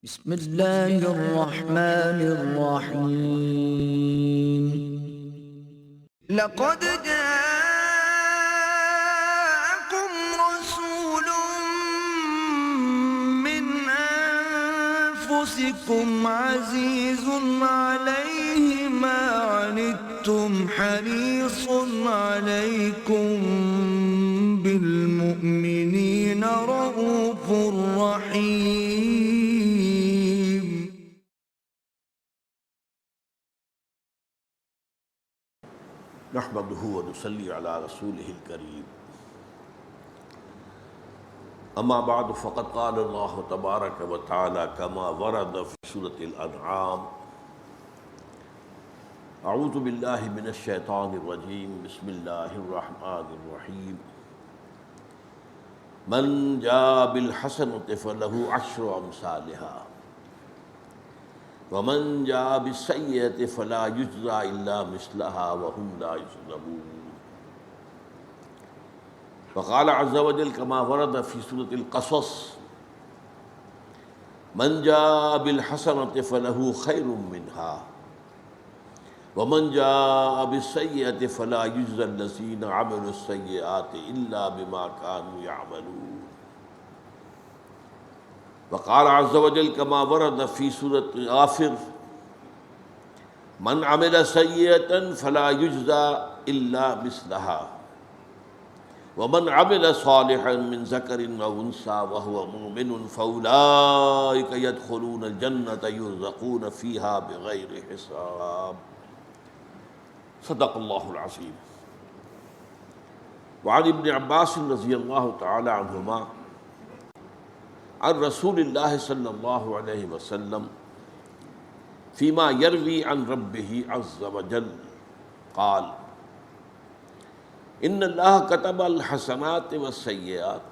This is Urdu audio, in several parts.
بسم الله الرحمن الرحيم. لقد جاءكم رسول من أنفسكم عزيز عليه ما عنتم حريص عليكم بالمؤمنين رؤوف رحيم. نحمده ونصلي على رسوله الكريم. اما بعد فقد قال الله تبارك وتعالى كما ورد في سورة الانعام: اعوذ بالله من الشيطان الرجيم بسم الله الرحمن الرحيم. من جاء بالحسنة فله عشر امثالها ومن جاء بالسيئة فلا يجزى إلا مثلها وهم لا يظلمون. وقال عز وجل كما ورد في سورة القصص: من جاء بالحسنة فله خير منها ومن جاء بالسيئة فلا يجزى الذين عملوا السيئات إلا بما كانوا يعملون. وقال عز وجل كما ورد في سورة غافر: من عمل سيئة فلا يجزى إلا مثلها ومن عمل صالحا من ذكر أو أنثى وهو مؤمن فأولئك يدخلون الجنة يرزقون فيها بغير حساب. صدق الله العظيم. وعن ابن عباس رضی اللہ تعالی عنہما عن رسول اللہ صلی اللہ علیہ وسلم فيما يروي عن ربه عز وجل قال: ان اللہ كتب الحسنات والسيئات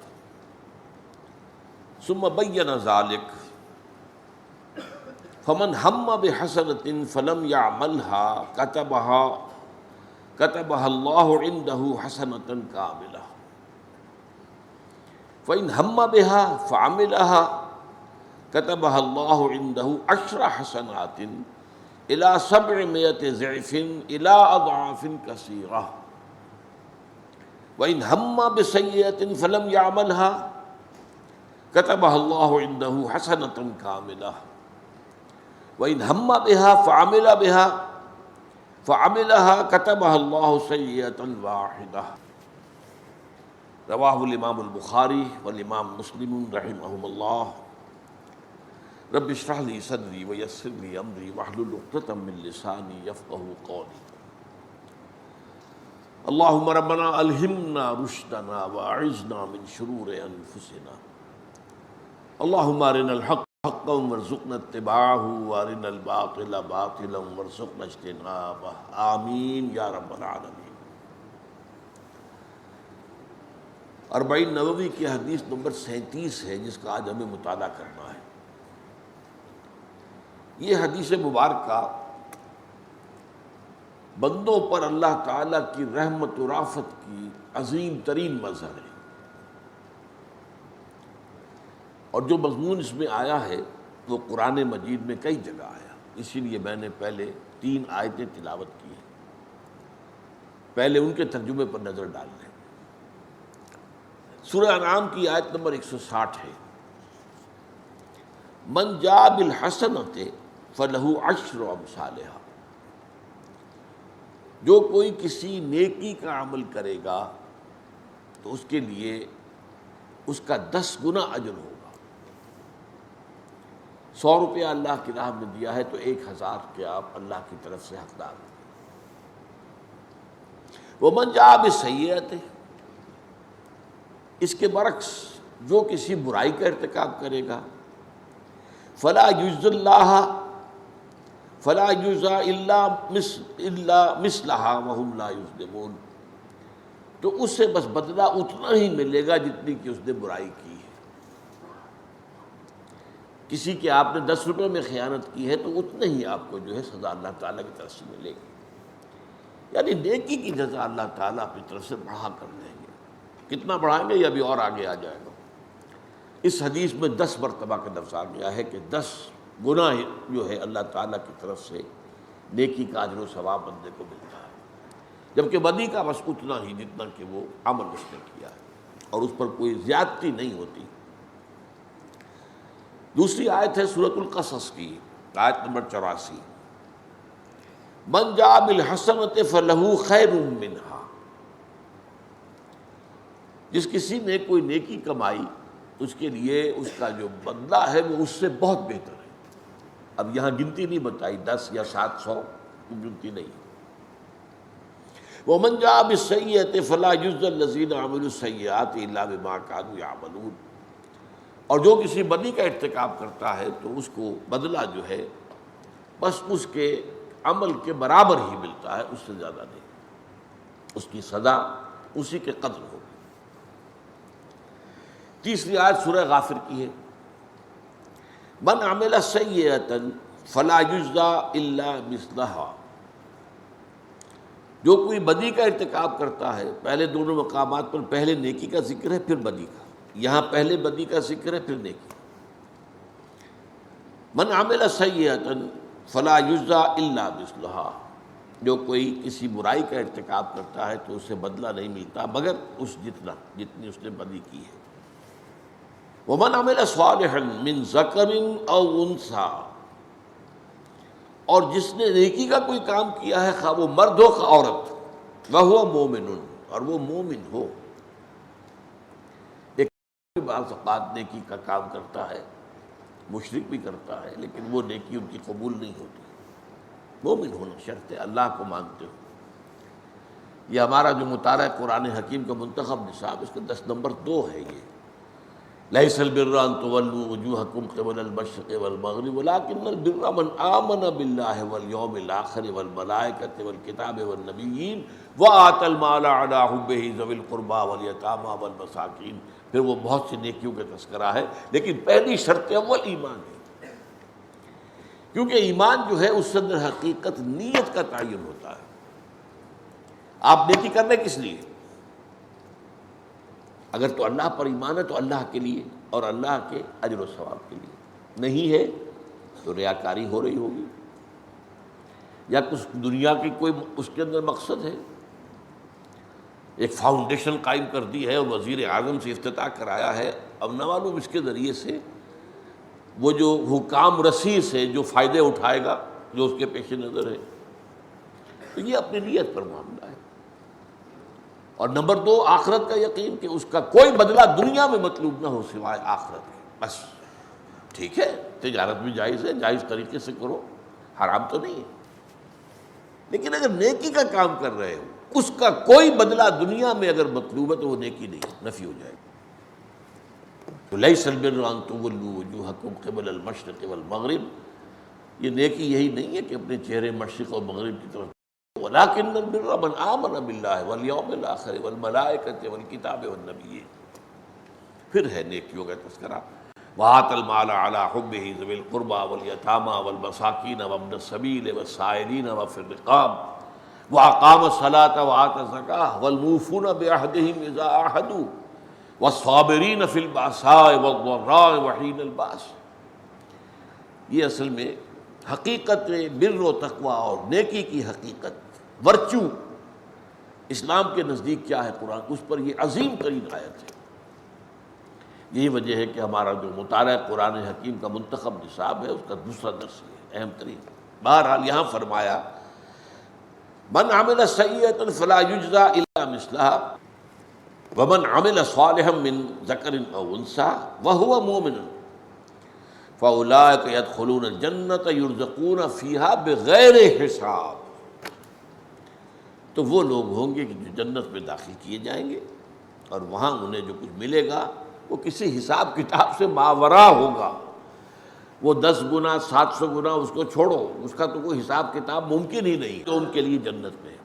ثم بين ذلك فمن هم بحسنة فلم يعملها كتبها الله عنده حسنة كاملة فإن هم بها فعملها كتبها الله عنده 10 حسنات إلى 700 ضعف إلى أضعاف كثيرة وإن هم بسيئة فلم يعملها كتبها الله عنده حسنة كاملة وإن هم بها فعملها كتبها الله سيئة واحدة. رواہ الامام البخاری والامام مسلم رحمہم اللہ. رب اشرح لي صدری ویسر لي امری واحلل عقدۃ من لسانی یفقہوا قولی. اللہم ربنا الہمنا رشدنا واعذنا من شرور انفسنا. اللہم ارنا الحق حقا وارزقنا اتباعہ وارنا الباطل باطلا وارزقنا اجتنابہ. آمین یا رب العالمین. 40 نووی کی حدیث نمبر 37 ہے جس کا آج ہمیں مطالعہ کرنا ہے. یہ حدیث مبارکہ بندوں پر اللہ تعالیٰ کی رحمت و رافت کی عظیم ترین مظہر ہے، اور جو مضمون اس میں آیا ہے وہ قرآن مجید میں کئی جگہ آیا. اسی لیے میں نے پہلے 3 آیتیں تلاوت کی ہیں. پہلے ان کے ترجمے پر نظر ڈال لیں. سورہ انعام کی آیت نمبر 160 ہے: من جاء بالحسنۃ فلہ 10 امثالھا. جو کوئی کسی نیکی کا عمل کرے گا تو اس کے لیے اس کا 10 گنا اجر ہوگا. 100 روپیہ اللہ کی راہ میں دیا ہے تو 1000 کے آپ اللہ کی طرف سے حقدار ہیں. ومن جاء بالسیئۃ، اس کے برعکس جو کسی برائی کا ارتکاب کرے گا، فلا یجزی الا مثلها وهم لا یظلمون، تو اس سے بس بدلہ اتنا ہی ملے گا جتنی کہ اس نے برائی کی ہے. کسی کے آپ نے 10 روپے میں خیانت کی ہے تو اتنا ہی آپ کو جو ہے سزا اللہ تعالیٰ کی طرف سے ملے گی. یعنی نیکی کی جزا اللہ تعالیٰ اپنی طرف سے بڑھا کر دیں گے. کتنا بڑھائیں گے یہ ابھی اور آگے آ جائے گا. اس حدیث میں 10 مرتبہ کا لفظ آ گیا ہے کہ 10 گناہ جو ہے اللہ تعالیٰ کی طرف سے نیکی کا اجر و ثواب بندے کو ملتا ہے، جبکہ بدی کا بس اتنا ہی جتنا کہ وہ عمل اس نے کیا ہے، اور اس پر کوئی زیادتی نہیں ہوتی۔ دوسری آیت ہے سورۃ القصص کی، آیت نمبر 84، من جاء بالحسنۃ فلہ خیر منہا، جس کسی نے کوئی نیکی کمائی اس کے لیے اس کا جو بدلہ ہے وہ اس سے بہت بہتر ہے۔ اب یہاں گنتی نہیں بتائی 10 یا 700 گنتی نہیں۔ ومن جاء بالسیئۃ فلا یجزی الذین عملوا السیئات الا بما كانوا یعملون، اور جو کسی بدی کا ارتکاب کرتا ہے تو اس کو بدلہ جو ہے بس اس کے عمل کے برابر ہی ملتا ہے، اس سے زیادہ نہیں، اس کی سزا اسی کے قدر ہوگی۔ تیسری آیت سورہ غافر کی ہے، من عمل سیئۃ فلا یجزی الا مثلہا، جو کوئی بدی کا ارتکاب کرتا ہے، پہلے دونوں مقامات پر پہلے نیکی کا ذکر ہے پھر بدی کا، یہاں پہلے بدی کا ذکر ہے پھر نیکی۔ من عمل سیئۃ فلا یجزی الا مثلہا، جو کوئی کسی برائی کا ارتکاب کرتا ہے تو اسے بدلہ نہیں ملتا مگر اس جتنی اس نے بدی کی ہے۔ ومن عمل صالحا من ذکر او انثی، اور جس نے نیکی کا کوئی کام کیا ہے خواہ وہ مرد ہو خواہ عورت، وہو مومن، اور وہ مومن ہو۔ ایک بعض اوقات نیکی کا کام کرتا ہے، مشرک بھی کرتا ہے، لیکن وہ نیکی ان کی قبول نہیں ہوتی۔ مومن ہونا شرط ہے، اللہ کو مانتے ہو۔ یہ ہمارا جو مطالعہ قرآن حکیم کا منتخب نصاب، اس کا 10 نمبر 2 ہے یہ، لیس البر ان تولوا وجوہکم قبل المشرق والمغرب ولکن البر من آمن باللہ والیوم الآخر والملائکۃ والکتاب والنبیین وآتی المال علی حبہ ذوی القربى والیتامى والمساکین۔ پھر وہ بہت سی نیکیوں کا تذکرہ ہے، لیکن پہلی شرط اول ایمان ہے، کیونکہ ایمان جو ہے اس سے اندر حقیقت نیت کا تعین ہوتا ہے۔ آپ نیکی کر رہے کس لیے؟ اگر تو اللہ پر ایمان ہے تو اللہ کے لیے اور اللہ کے اجر و ثواب کے لیے، نہیں ہے تو ریاکاری ہو رہی ہوگی، یا کچھ دنیا کی کوئی اس کے اندر مقصد ہے۔ ایک فاؤنڈیشن قائم کر دی ہے اور وزیر اعظم سے افتتاح کرایا ہے، اب نہ معلوم اس کے ذریعے سے وہ جو حکام رسی سے جو فائدے اٹھائے گا جو اس کے پیش نظر ہے، تو یہ اپنی نیت پر معاملہ ہے۔ اور نمبر 2 آخرت کا یقین کہ اس کا کوئی بدلہ دنیا میں مطلوب نہ ہو سوائے آخرت کے، بس ٹھیک ہے، تجارت بھی جائز ہے، جائز طریقے سے کرو، حرام تو نہیں ہے، لیکن اگر نیکی کا کام کر رہے ہو اس کا کوئی بدلہ دنیا میں اگر مطلوب ہے تو وہ نیکی نہیں، نفی ہو جائے گا۔ لیس البر ان تولوا وجوہکم قبل المشرق والمغرب، یہ نیکی یہی نہیں ہے کہ اپنے چہرے مشرق اور مغرب کی طرف، ولکن البر من آمن باللہ والیوم الآخر والملائکۃ والکتاب والنبیین۔ پھر ہے نیکیوں کا تذکرہ، وآتی المال علی حبہ ذوی القربى والیتامى والمساکین وابن السبیل والسائلین وفی الرقاب وأقام الصلاة وآتى الزکاة والموفون بعہدہم اذا عاہدوا والصابرین فی البأساء والضراء وحین البأس۔ یہ اصل میں حقیقت بر و تقوی اور نیکی کی حقیقت، ورچو اسلام کے نزدیک کیا ہے قرآن، اس پر یہ عظیم ترین آیت ہے۔ یہی وجہ ہے کہ ہمارا جو مطالعہ قرآن حکیم کا منتخب نصاب ہے اس کا دوسرا درس ہے اہم ترین۔ بہرحال یہاں فرمایا من عمل سیئۃ فلا یجزی الا مثلہا ومن عمل صالحا من ذکر او انثی وہو مؤمن فاولئک یدخلون الجنۃ یرزقون فیہا بغیر حساب، تو وہ لوگ ہوں گے کہ جو جنت میں داخل کیے جائیں گے اور وہاں انہیں جو کچھ ملے گا وہ کسی حساب کتاب سے ماوراء ہوگا۔ وہ 10 گنا 700 گنا اس کو چھوڑو، اس کا تو کوئی حساب کتاب ممکن ہی نہیں، تو ان کے لیے جنت میں۔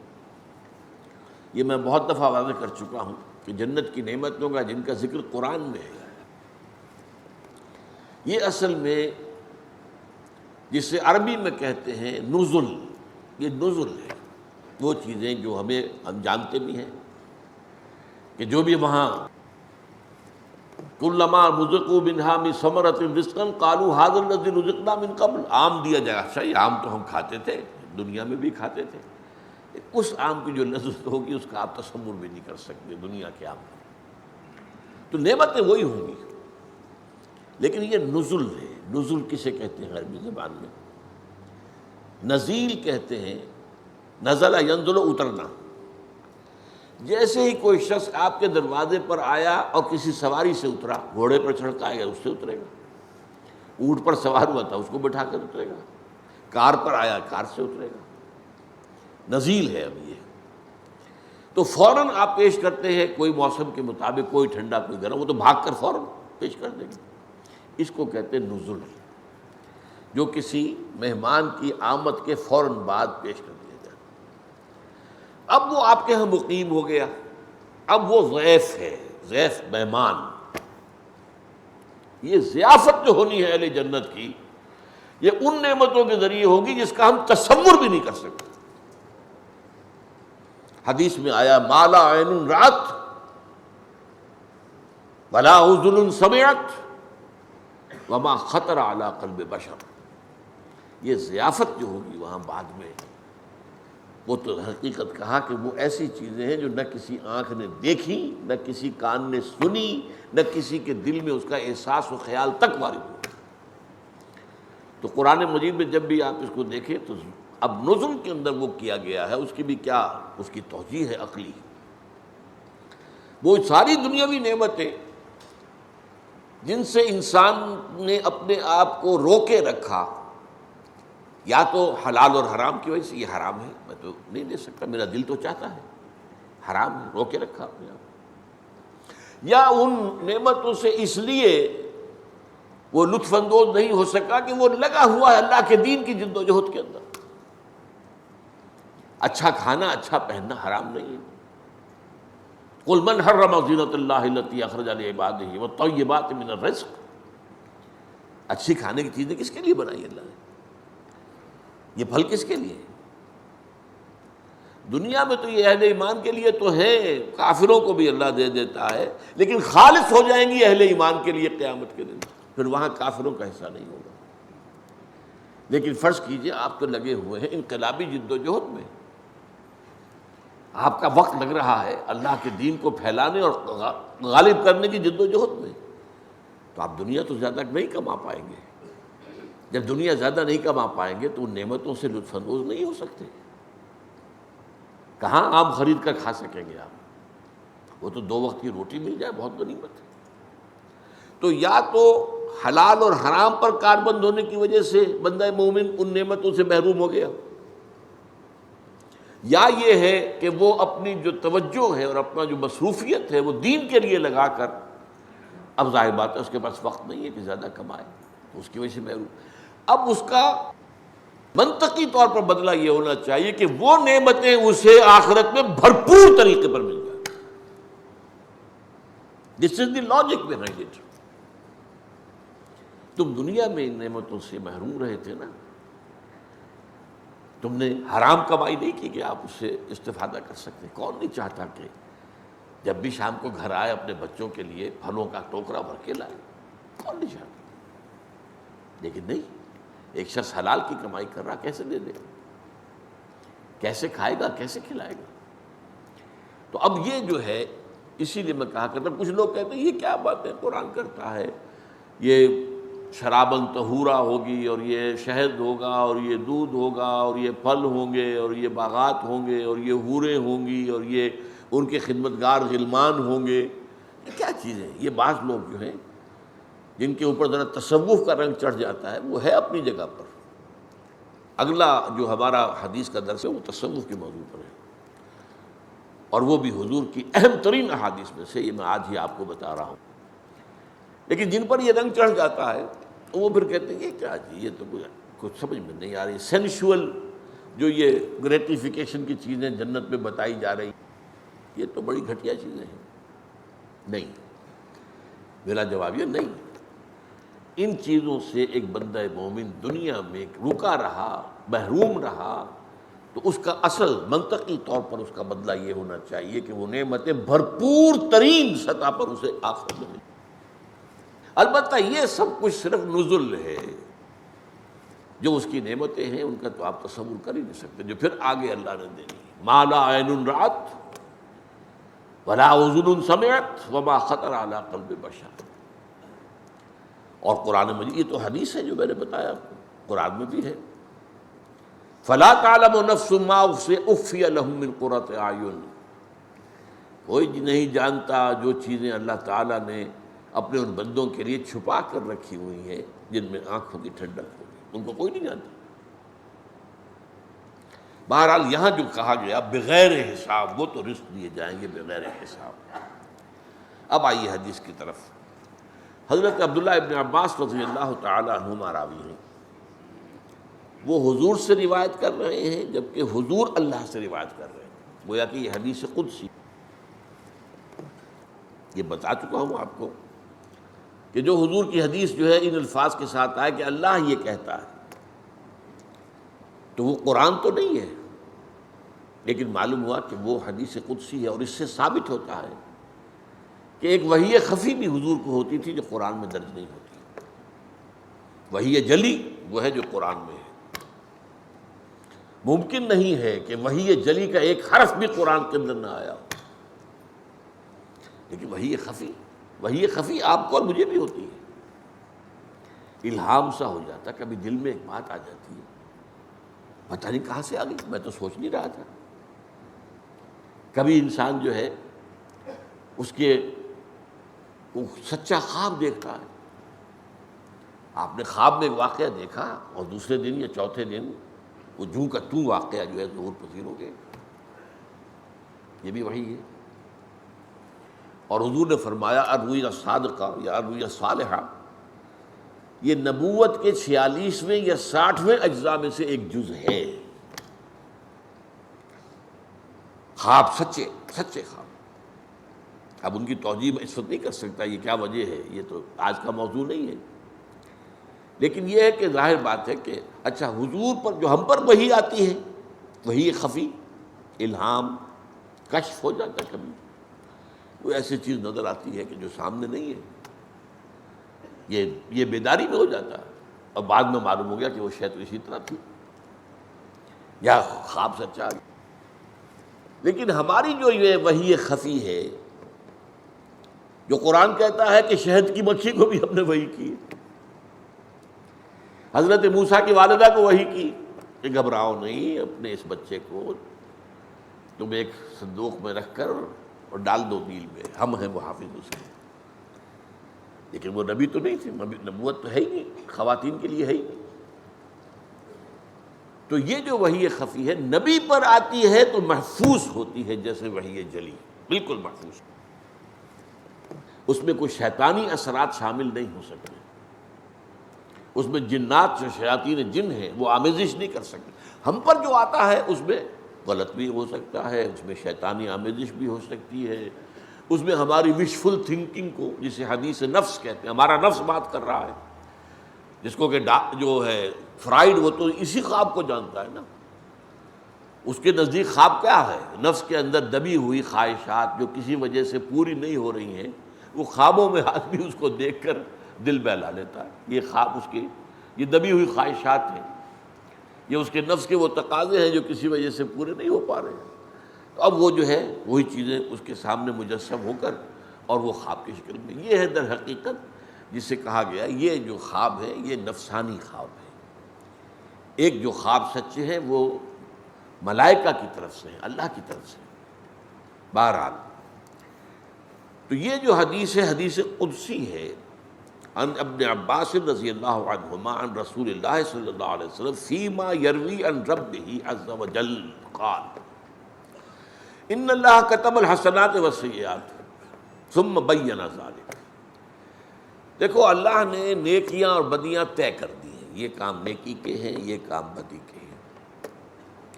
یہ میں بہت دفعہ واضح کر چکا ہوں کہ جنت کی نعمتوں کا جن کا ذکر قرآن میں ہے، یہ اصل میں جسے عربی میں کہتے ہیں نزل، یہ نزل ہے، وہ چیزیں جو ہم جانتے بھی ہیں کہ جو بھی وہاں کلما رزقوا منها من ثمرۃ رزقا قالوا هذا الذي رزقنا من قبل. آم دیا جائے، اچھا یہ آم تو ہم کھاتے تھے، دنیا میں بھی کھاتے تھے. اس آم کی جو لذت ہوگی اس کا آپ تصور بھی نہیں کر سکتے دنیا کے آم کا. تو نعمتیں وہی ہوں گی، لیکن یہ نزل ہے. نزل کسے کہتے ہیں عربی زبان میں؟ نزیل کہتے ہیں، نزل ینزل اترنا. جیسے ہی کوئی شخص آپ کے دروازے پر آیا اور کسی سواری سے اترا، گھوڑے پر چڑھ کے آیا اس سے اترے گا، اونٹ پر سوار ہوا تھا اس کو بٹھا کر اترے گا، کار پر آیا کار سے اترے گا. نزیل ہے اب یہ. تو فوراً آپ پیش کرتے ہیں کوئی موسم کے مطابق، کوئی ٹھنڈا کوئی گرم، وہ تو بھاگ کر فوراً پیش کر دیں گے. اس کو کہتے ہیں نزل، جو کسی مہمان کی آمد کے فوراً بعد پیش کر دیا جاتا. اب وہ آپ کے یہاں مقیم ہو گیا، اب وہ ضیف ہے، ضیف مہمان. یہ ضیافت جو ہونی ہے اہل جنت کی، یہ ان نعمتوں کے ذریعے ہوگی جس کا ہم تصور بھی نہیں کر سکتے. حدیث میں آیا ما لا عین رأت ولا اذن سمعت وما خطر علی قلب بشر. یہ ضیافت جو ہوگی وہاں بعد میں، وہ تو حقیقت کہا کہ وہ ایسی چیزیں ہیں جو نہ کسی آنکھ نے دیکھی، نہ کسی کان نے سنی، نہ کسی کے دل میں اس کا احساس و خیال تک وارد ہوا. تو قرآن مجید میں جب بھی آپ اس کو دیکھیں تو اب نزل کے اندر وہ کیا گیا ہے، اس کی بھی کیا اس کی توجیہ ہے عقلی. وہ ساری دنیاوی نعمتیں جن سے انسان نے اپنے آپ کو روکے رکھا، یا تو حلال اور حرام کی وجہ سے، یہ حرام ہے میں تو نہیں دے سکتا، میرا دل تو چاہتا ہے، حرام ہے، روکے رکھا اپنے آپ. یا ان نعمتوں سے اس لیے وہ لطف اندوز نہیں ہو سکا کہ وہ لگا ہوا ہے اللہ کے دین کی جد و جہد کے اندر. اچھا کھانا اچھا پہننا حرام نہیں ہے. قل من حرم زینۃ اللہ التی اخرج لعبادہ والطیبات من الرزق. اچھی کھانے کی چیزیں کس کے لیے بنائی اللہ نے؟ یہ پھل کس کے لیے؟ دنیا میں تو یہ اہل ایمان کے لیے تو ہے، کافروں کو بھی اللہ دے دیتا ہے، لیکن خالص ہو جائیں گی اہل ایمان کے لیے قیامت کے دن، پھر وہاں کافروں کا حصہ نہیں ہوگا. لیکن فرض کیجئے آپ تو لگے ہوئے ہیں انقلابی جد و جہد میں، آپ کا وقت لگ رہا ہے اللہ کے دین کو پھیلانے اور غالب کرنے کی جد و جہد میں، تو آپ دنیا تو زیادہ نہیں کما پائیں گے. جب دنیا زیادہ نہیں کما پائیں گے تو ان نعمتوں سے لطف اندوز نہیں ہو سکتے. کہاں آم خرید کر کھا سکیں گے آپ؟ وہ تو 2 وقت کی روٹی مل جائے بہت غنیمت ہے. تو یا تو حلال اور حرام پر کاربند ہونے کی وجہ سے بندہ مومن ان نعمتوں سے محروم ہو گیا، یا یہ ہے کہ وہ اپنی جو توجہ ہے اور اپنا جو مصروفیت ہے وہ دین کے لیے لگا کر، اب ظاہر بات ہے اس کے پاس وقت نہیں ہے کہ زیادہ کمائے، تو اس کی وجہ سے محروم. اب اس کا منطقی طور پر بدلہ یہ ہونا چاہیے کہ وہ نعمتیں اسے آخرت میں بھرپور طریقے پر مل جائیں. دس از دی لاجک بیہائنڈ اٹ. تم دنیا میں ان نعمتوں سے محروم رہے تھے نا، تم نے حرام کمائی نہیں کی کہ آپ اس سے استفادہ کر سکتے. کون نہیں چاہتا کہ جب بھی شام کو گھر آئے اپنے بچوں کے لیے پھلوں کا ٹوکرا بھر کے لائے؟ کون نہیں چاہتا. لیکن نہیں، ایک شخص حلال کی کمائی کر رہا، کیسے دے دے گا؟ کیسے کھائے گا؟ کیسے کھلائے گا؟ تو اب یہ جو ہے، اسی لیے میں کہا کرتا ہوں، کچھ لوگ کہتے ہیں یہ کیا بات ہے قرآن کرتا ہے، یہ شرابن طہورا ہوگی اور یہ شہد ہوگا اور یہ دودھ ہوگا اور یہ پھل ہوں گے اور یہ باغات ہوں گے اور یہ حوریں ہوں گی اور یہ ان کے خدمتگار غلمان ہوں گے. یہ کیا چیز ہے؟ یہ بعض لوگ جو ہیں جن کے اوپر ذرا تصوف کا رنگ چڑھ جاتا ہے، وہ ہے اپنی جگہ پر. اگلا جو ہمارا حدیث کا درس ہے وہ تصوف کے موضوع پر ہے، اور وہ بھی حضور کی اہم ترین احادیث میں سے، یہ میں آج ہی آپ کو بتا رہا ہوں. لیکن جن پر یہ رنگ چڑھ جاتا ہے وہ پھر کہتے ہیں یہ کیا جی، یہ تو کچھ سمجھ میں نہیں آ رہی. سینشول جو یہ گریٹیفیکیشن کی چیزیں جنت میں بتائی جا رہی، یہ تو بڑی گھٹیا چیزیں ہیں. نہیں، میرا جواب یہ نہیں. ان چیزوں سے ایک بندہ مومن دنیا میں رکا رہا، محروم رہا، تو اس کا اصل منطقی طور پر اس کا بدلہ یہ ہونا چاہیے کہ وہ نعمتیں بھرپور ترین سطح پر اسے آخرت میں ملیں. البتہ یہ سب کچھ صرف نزل ہے، جو اس کی نعمتیں ہیں ان کا تو آپ تصور کر ہی نہیں سکتے، جو پھر آگے اللہ نے دینی ہے۔ ما لا عین رأت ولا اذن سمعت وما خطر علی قلب بشر۔ اور قرآن مجید، یہ تو حدیث ہے جو میں نے بتایا آپ کو، قرآن میں بھی ہے، فلا تعلم نفس ما اخفی لهم من قرۃ اعین، کوئی نہیں جانتا جو چیزیں اللہ تعالیٰ نے اپنے ان بندوں کے لیے چھپا کر رکھی ہوئی ہیں جن میں آنکھوں کی ٹھنڈک ہوگی، ان کو کوئی نہیں جانتا۔ بہرحال یہاں جو کہا گیا بغیر حساب، وہ تو رزق دیے جائیں گے بغیر حساب۔ اب آئیے حدیث کی طرف۔ حضرت عبداللہ ابن عباس رضی اللہ تعالی عنہما راوی ہیں، وہ حضور سے روایت کر رہے ہیں جبکہ حضور اللہ سے روایت کر رہے ہیں، گویا کہ یہ حدیث قدسی، یہ بتا چکا ہوں آپ کو کہ جو حضور کی حدیث جو ہے ان الفاظ کے ساتھ آئے کہ اللہ یہ کہتا ہے، تو وہ قرآن تو نہیں ہے، لیکن معلوم ہوا کہ وہ حدیث قدسی ہے، اور اس سے ثابت ہوتا ہے کہ ایک وحی خفی بھی حضور کو ہوتی تھی جو قرآن میں درج نہیں ہوتی۔ وحی جلی وہ ہے جو قرآن میں ہے۔ ممکن نہیں ہے کہ وحی جلی کا ایک حرف بھی قرآن کے اندر نہ آیا ہو، لیکن وحی خفی آپ کو اور مجھے بھی ہوتی ہے۔ الہام سا ہو جاتا، کبھی دل میں ایک بات آ جاتی ہے، پتہ نہیں کہاں سے آ گئی، میں تو سوچ نہیں رہا تھا۔ کبھی انسان جو ہے اس کے وہ سچا خواب دیکھتا ہے، آپ نے خواب میں ایک واقعہ دیکھا اور دوسرے دن یا چوتھے دن وہ جوں کا توں واقعہ جو ہے ظہور پذیر ہو گیا، یہ بھی وحی ہے۔ اور حضور نے فرمایا الرؤیا الصادقہ یا الرؤیا الصالحہ، یہ نبوت کے 46ویں یا 60ویں اجزاء میں سے ایک جز ہے۔ خواب سچے خواب، اب ان کی توجیہ میں اس وقت نہیں کر سکتا یہ کیا وجہ ہے، یہ تو آج کا موضوع نہیں ہے، لیکن یہ ہے کہ ظاہر بات ہے کہ اچھا حضور پر جو ہم پر وحی آتی ہے، وحی خفی، الہام، کشف ہو جاتا ہے، کبھی کوئی ایسی چیز نظر آتی ہے کہ جو سامنے نہیں ہے، یہ بیداری میں ہو جاتا ہے، اور بعد میں معلوم ہو گیا کہ وہ شاید اسی طرح تھی یا خواب سچا۔ لیکن ہماری جو یہ وحی خفی ہے، جو قرآن کہتا ہے کہ شہد کی مکھی کو بھی ہم نے وحی کی، حضرت موسیٰ کی والدہ کو وحی کی کہ گھبراؤ نہیں، اپنے اس بچے کو تم ایک صندوق میں رکھ کر اور ڈال دو نیل میں، ہم ہیں محافظ اس کے۔ لیکن وہ نبی تو نہیں تھے، نبوت تو ہے ہی نہیں، خواتین کے لیے ہے ہی نہیں۔ تو یہ جو وحی خفی ہے نبی پر آتی ہے تو محفوظ ہوتی ہے جیسے وحی جلی، بالکل محفوظ، اس میں کوئی شیطانی اثرات شامل نہیں ہو سکتے، اس میں جنات جو شیاطین جن ہیں وہ آمیزش نہیں کر سکتے۔ ہم پر جو آتا ہے اس میں غلط بھی ہو سکتا ہے، اس میں شیطانی آمیزش بھی ہو سکتی ہے، اس میں ہماری وشفل تھنکنگ کو، جسے حدیث نفس کہتے ہیں، ہمارا نفس بات کر رہا ہے، جس کو کہ جو ہے فرائیڈ، وہ تو اسی خواب کو جانتا ہے نا، اس کے نزدیک خواب کیا ہے؟ نفس کے اندر دبی ہوئی خواہشات جو کسی وجہ سے پوری نہیں ہو رہی ہیں، وہ خوابوں میں آدمی اس کو دیکھ کر دل بہلا لیتا ہے۔ یہ خواب اس کی یہ دبی ہوئی خواہشات ہیں، یہ اس کے نفس کے وہ تقاضے ہیں جو کسی وجہ سے پورے نہیں ہو پا رہے ہیں۔ تو اب وہ جو ہے وہی چیزیں اس کے سامنے مجسم ہو کر، اور وہ خواب کی شکل میں، یہ ہے در حقیقت جسے کہا گیا یہ جو خواب ہے یہ نفسانی خواب ہے۔ ایک جو خواب سچے ہیں وہ ملائکہ کی طرف سے ہیں، اللہ کی طرف سے۔ بہرحال تو یہ جو حدیث ہے حدیث قدسی ہے، عن ابن عباس رضی اللہ عنہما عن رسول اللہ صلی اللہ علیہ وسلم فیما یروی عن ربہ عز وجل قال ان اللہ کتب الحسنات والسیئات ثم بین ذلک۔ دیکھو اللہ نے نیکیاں اور بدیاں طے کر دی ہیں، یہ کام نیکی کے ہیں، یہ کام بدی کے ہیں،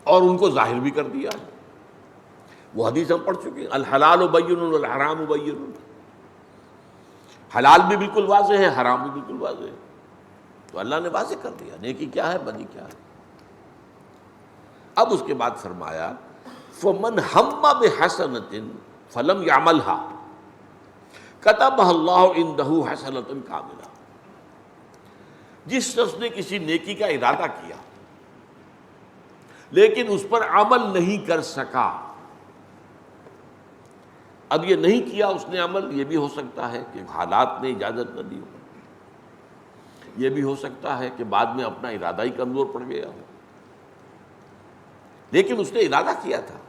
اور ان کو ظاہر بھی کر دیا ہے۔ وہ حدیث ہم پڑھ چکے ہیں، الحلال بین والحرام بین، حلال بھی بالکل واضح ہے، حرام بھی بالکل واضح ہے، تو اللہ نے واضح کر دیا نیکی کیا ہے، بدی کیا ہے۔ اب اس کے بعد فرمایا فَمَنْ هَمَّ بِحَسَنَةٍ فَلَمْ يَعْمَلْهَا کتبہ اللہ عندہ حسنۃ کاملہ، جس شخص نے کسی نیکی کا ارادہ کیا لیکن اس پر عمل نہیں کر سکا، اب یہ نہیں کیا اس نے عمل، یہ بھی ہو سکتا ہے کہ حالات نے اجازت نہ دی ہو، یہ بھی ہو سکتا ہے کہ بعد میں اپنا ارادہ ہی کمزور پڑ گیا ہو، لیکن اس نے ارادہ کیا تھا،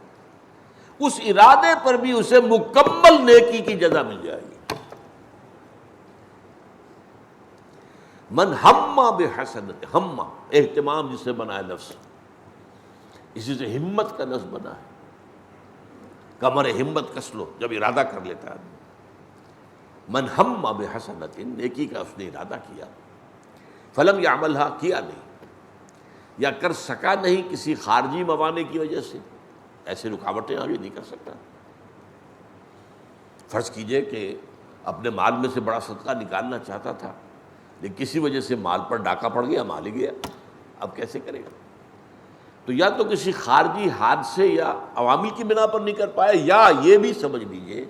اس ارادے پر بھی اسے مکمل نیکی کی جزا مل جائے گی۔ من ہم بحسنۃ، ہم اہتمام جس سے بنا ہے لفظ، اسی سے ہمت کا لفظ بنا ہے، کمر ہمت کس لو جب ارادہ کر لیتا ہے۔ من ہم بحسنۃ، نیکی کا اس نے ارادہ کیا، فلم یعملھا، کیا نہیں یا کر سکا نہیں کسی خارجی موانع کی وجہ سے، ایسے رکاوٹیں آگے نہیں کر سکتا۔ فرض کیجئے کہ اپنے مال میں سے بڑا صدقہ نکالنا چاہتا تھا لیکن کسی وجہ سے مال پر ڈاکہ پڑ گیا، مال ہی گیا، اب کیسے کرے گا؟ تو یا تو کسی خارجی حادثے یا عوامل کی بنا پر نہیں کر پایا، یا یہ بھی سمجھ لیجئے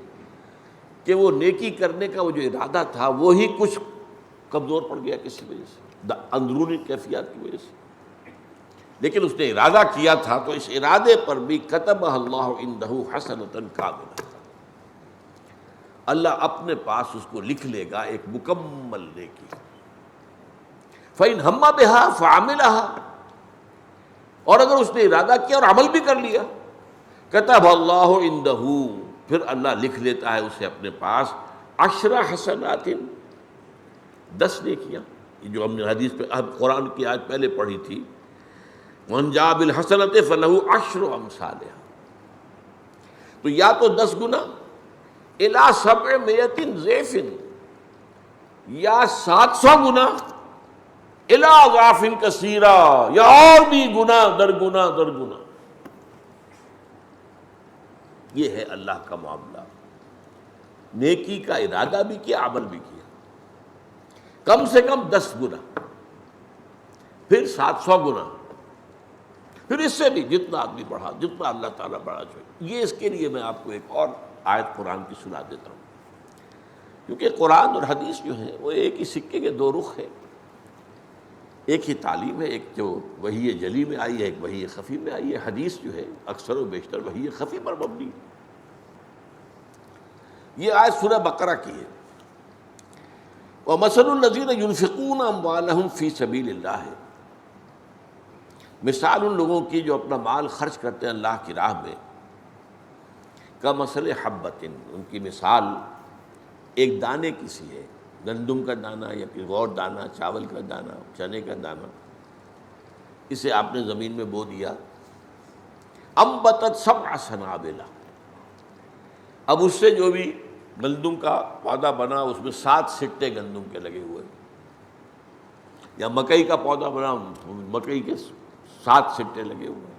کہ وہ نیکی کرنے کا وہ جو ارادہ تھا وہی کچھ کمزور پڑ گیا کسی وجہ سے، اندرونی کیفیات کی وجہ سے، لیکن اس نے ارادہ کیا تھا، تو اس ارادے پر بھی کتبہ اللہ عندہ حسنۃ کاملہ، اللہ اپنے پاس اس کو لکھ لے گا ایک مکمل نیکی۔ فَإِنْ ہَمَّ بِهَا فَعَمِلَهَا، اور اگر اس نے ارادہ کیا اور عمل بھی کر لیا، کتب اللہ عندہ، پھر اللہ لکھ لیتا ہے اسے اپنے پاس 10 حسنات، 10 نیکیاں، یہ جو ہم نے حدیث پہ قرآن کی آیت پہلے پڑھی تھی، وَمَنْ جَاءَ بِالْحَسَنَةِ فَلَهُ 10 أَمْثَالِهَا، تو یا تو 10 گنا الی 700 ضعف، یا 700 گنا الی اضعاف کثیرہ، یا اور بھی گنا در گنا در گنا۔ یہ ہے اللہ کا معاملہ، نیکی کا ارادہ بھی کیا، عمل بھی کیا، کم سے کم 10 گنا، پھر 700 گنا، پھر اس سے بھی جتنا آدمی بڑھا، جتنا اللہ تعالیٰ بڑھا چاہیے۔ یہ اس کے لیے میں آپ کو ایک اور آیت قرآن کی سنا دیتا ہوں، کیونکہ قرآن اور حدیث جو ہیں وہ ایک ہی سکے کے 2 رخ ہیں، ایک ہی تعلیم ہے، ایک جو وحی جلی میں آئی ہے، ایک وحی خفی میں آئی ہے۔ حدیث جو ہے اکثر و بیشتر وحی خفی پر مبنی ہے۔ یہ آیت سورہ بقرہ کی ہے، وَمَثَلُ الَّذِينَ يُنْفِقُونَ أَمْوَالَهُمْ فِي سَبِيلِ اللَّهِ، مثال ان لوگوں کی جو اپنا مال خرچ کرتے ہیں اللہ کی راہ میں، کَمَثَلِ حَبَّةٍ، ان کی مثال ایک دانے کی سی ہے، گندم کا دانہ یا پھر اور دانہ، چاول کا دانہ، چنے کا دانہ، اسے آپ نے زمین میں بو دیا، انبتت 7 سنابل، اب اس سے جو بھی گندم کا پودا بنا اس میں 7 سٹے گندم کے لگے ہوئے، یا مکئی کا پودا بنا مکئی کے 7 سٹے لگے ہوئے،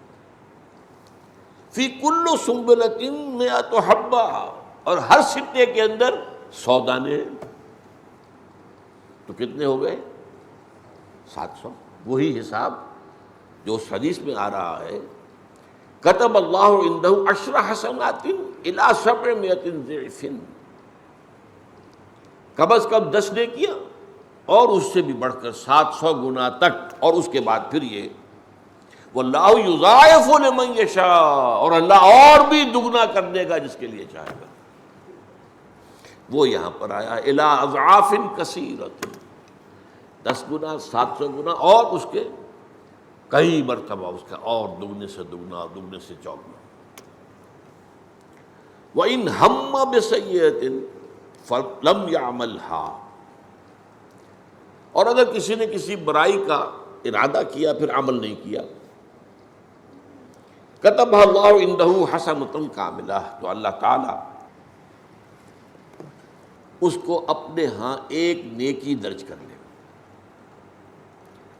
فی کل سنبلۃ 100 حبہ، اور ہر سٹے کے اندر 100 دانے ہیں، تو کتنے ہو گئے؟ 700۔ وہی حساب جو اس حدیث میں آ رہا ہے، کتب اللہ عندہ 10 حسنات الی 700 ضعف، کم از کم 10 نیکیاں اور اس سے بھی بڑھ کر 700 گنا تک، اور اس کے بعد پھر یہ واللہ یضاعف لمن یشاء، اور اللہ اور بھی دگنا کر دے گا جس کے لیے چاہے گا۔ وہ یہاں پر آیا ہے الی اضعاف کثیرۃ، 10 گنا، 700 گنا، اور اس کے کئی مرتبہ اس کا اور دگنے سے دگنا، دگنے سے چوگنا۔ وَإِنْ هَمَّ بِسَيِّئَةٍ فَلَمْ يَعْمَلْهَا، اور اگر کسی نے کسی برائی کا ارادہ کیا پھر عمل نہیں کیا، كَتَبَهَا اللَّهُ عِنْدَهُ حَسَنَةً كَامِلَةً، تو اللہ تعالیٰ اس کو اپنے ہاں ایک نیکی درج کر لے۔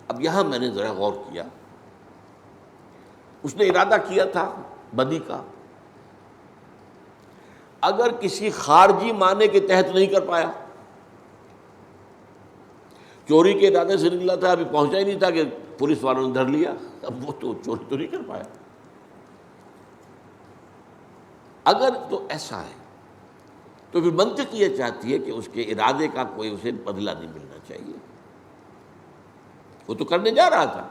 اب یہاں میں نے ذرا غور کیا، اس نے ارادہ کیا تھا بدی کا، اگر کسی خارجی معنی کے تحت نہیں کر پایا، چوری کے ارادے سے نکلا تھا، ابھی پہنچا ہی نہیں تھا کہ پولیس والوں نے دھر لیا، اب وہ تو چوری تو نہیں کر پایا۔ اگر تو ایسا ہے تو پھر منطق یہ چاہتی ہے کہ اس کے ارادے کا کوئی اسے بدلہ نہیں ملنا چاہیے. وہ تو کرنے جا رہا تھا،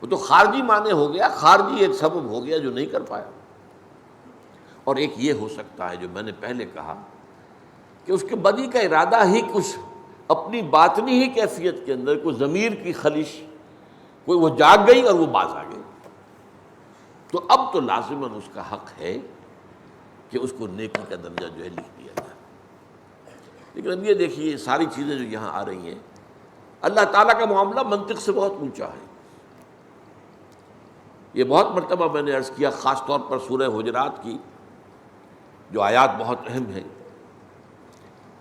وہ تو خارجی معنی ہو گیا، خارجی ایک سبب ہو گیا جو نہیں کر پایا. اور ایک یہ ہو سکتا ہے جو میں نے پہلے کہا کہ اس کے بدی کا ارادہ ہی کچھ اپنی باطنی ہی کیفیت کے اندر کوئی ضمیر کی خلش، کوئی وہ جاگ گئی اور وہ باز آ گئی. تو اب تو لازماً اس کا حق ہے کہ اس کو نیکی کا درجہ جو ہے لکھ دیا جائے. لیکن اب یہ دیکھیے یہ ساری چیزیں جو یہاں آ رہی ہیں، اللہ تعالیٰ کا معاملہ منطق سے بہت اونچا ہے. یہ بہت مرتبہ میں نے عرض کیا، خاص طور پر سورہ حجرات کی جو آیات بہت اہم ہیں.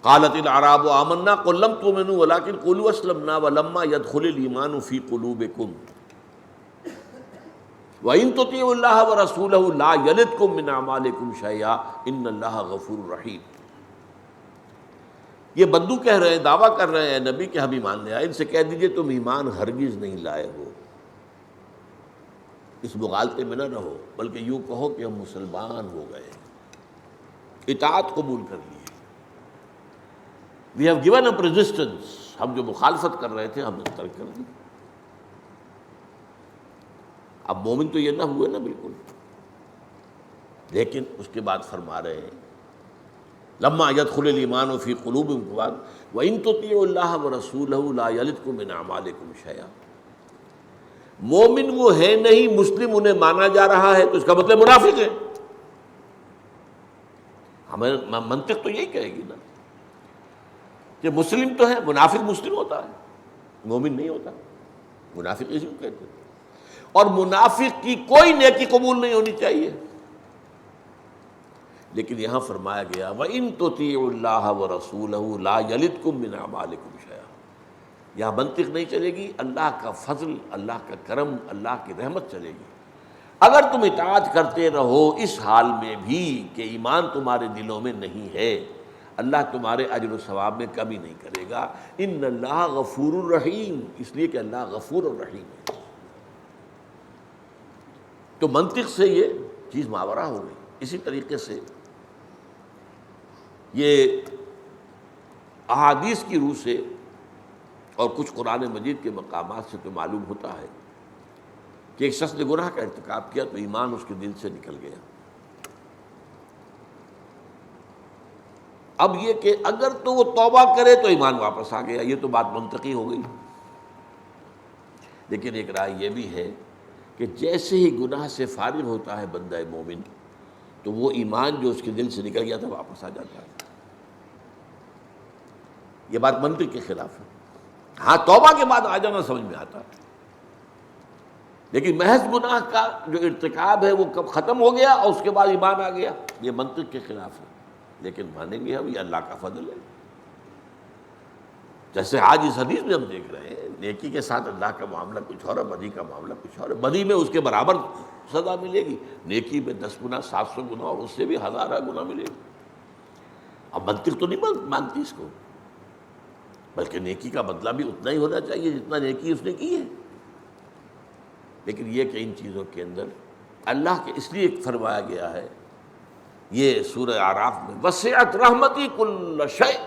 قالت الاعراب آمنا قل لم تؤمنوا ولكن قولوا اسلمنا ولما يدخل الايمان في قلوبكم وان تطيعوا الله ورسوله لا يلدكم من اعمالكم شيئا ان الله غفور رحيم. یہ بدو کہہ رہے ہیں، دعویٰ کر رہے ہیں نبی کہ ہم ایمان لے آئے. ان سے کہہ دیجئے تم ایمان ہرگز نہیں لائے ہو، اس مغالطے میں نہ رہو، بلکہ یوں کہو کہ ہم مسلمان ہو گئے، اطاعت قبول کر لی. We have given up resistance. ہم جو مخالفت کر رہے تھے ہم نے ترک کر دی. اب مومن تو یہ نہ ہوئے نا بالکل. لیکن اس کے بعد فرما رہے ہیں لما يدخل الايمان في قلوبكم وان تطيعوا الله ورسوله لا يلدكم من اعمالكم شيئا. مومن وہ ہے نہیں، مسلم انہیں مانا جا رہا ہے تو اس کا مطلب منافق ہے. ہمیں منطق تو یہی کہے گی نا کہ مسلم تو ہے، منافق مسلم ہوتا ہے، مومن نہیں ہوتا. منافق اسی کو کہتے ہیں. اور منافق کی کوئی نیکی قبول نہیں ہونی چاہیے. لیکن یہاں فرمایا گیا وَإِن تُطِيعُوا اللَّهَ وَرَسُولَهُ لَا يَلِدْكُم مِّنْ أَعْمَالِكُمْ شَيْئًا. یہاں منطق نہیں چلے گی، اللہ کا فضل، اللہ کا کرم، اللہ کی رحمت چلے گی. اگر تم اطاعت کرتے رہو اس حال میں بھی کہ ایمان تمہارے دلوں میں نہیں ہے، اللہ تمہارے اجر و ثواب میں کمی نہیں کرے گا. ان اللہ غفور الرحیم، اس لیے کہ اللہ غفور الرحیم ہے. تو منطق سے یہ چیز ماورا ہو گئی. اسی طریقے سے یہ احادیث کی روح سے اور کچھ قرآن مجید کے مقامات سے تو معلوم ہوتا ہے کہ ایک شخص نے گناہ کا ارتکاب کیا تو ایمان اس کے دل سے نکل گیا. اب یہ کہ اگر تو وہ توبہ کرے تو ایمان واپس آ گیا، یہ تو بات منطقی ہو گئی. لیکن ایک رائے یہ بھی ہے کہ جیسے ہی گناہ سے فارغ ہوتا ہے بندہ مومن تو وہ ایمان جو اس کے دل سے نکل گیا تھا واپس آ جاتا ہے. یہ بات منطق کے خلاف ہے. ہاں توبہ کے بعد آ جانا سمجھ میں آتا ہے، لیکن محض گناہ کا جو ارتکاب ہے وہ کب ختم ہو گیا اور اس کے بعد ایمان آ گیا، یہ منطق کے خلاف ہے. لیکن مانیں گے ہم یہ اللہ کا فضل ہے. جیسے آج اس حدیث میں ہم دیکھ رہے ہیں نیکی کے ساتھ اللہ کا معاملہ کچھ اور ہے، بدی کا معاملہ کچھ اور ہے. بدی میں اس کے برابر سزا ملے گی، نیکی میں 10 گنا 700 گنا اور اس سے بھی 1000 گنا ملے گی. اب منطق تو نہیں مانتی اس کو، بلکہ نیکی کا بدلہ بھی اتنا ہی ہونا چاہیے جتنا نیکی اس نے کی ہے. لیکن یہ کہ ان چیزوں کے اندر اللہ کے اس لیے فرمایا گیا ہے یہ سورہ اعراف میں وسعت رحمتی کل شیء،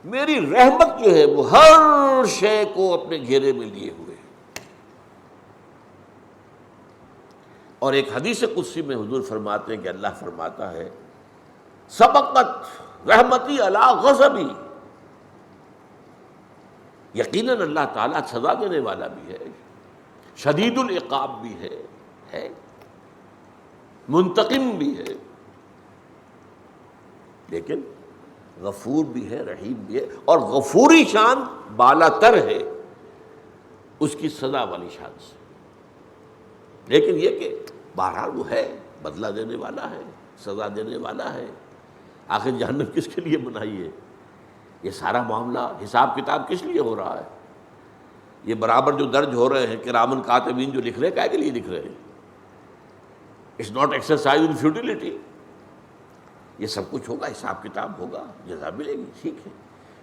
میری رحمت جو ہے وہ ہر شے کو اپنے گھیرے میں لیے ہوئے. اور ایک حدیث قدسی میں حضور فرماتے ہیں کہ اللہ فرماتا ہے سبقت رحمتی علی غضبی، یقیناً اللہ تعالیٰ سزا دینے والا بھی ہے، شدید العقاب بھی ہے منتقم بھی ہے، لیکن غفور بھی ہے، رحیم بھی ہے. اور غفوری شان بالا تر ہے اس کی سزا والی شان سے. لیکن یہ کہ بہرحال وہ ہے، بدلہ دینے والا ہے، سزا دینے والا ہے. آخر جہنم کس کے لیے بنائی ہے؟ یہ سارا معاملہ حساب کتاب کس لیے ہو رہا ہے؟ یہ برابر جو درج ہو رہے ہیں کرامن کاتبین جو لکھ رہے ہیں کائے کے لیے لکھ رہے ہیں؟ It's not exercise in futility. یہ سب کچھ ہوگا، حساب کتاب ہوگا، جزا ملے گی، ٹھیک ہے.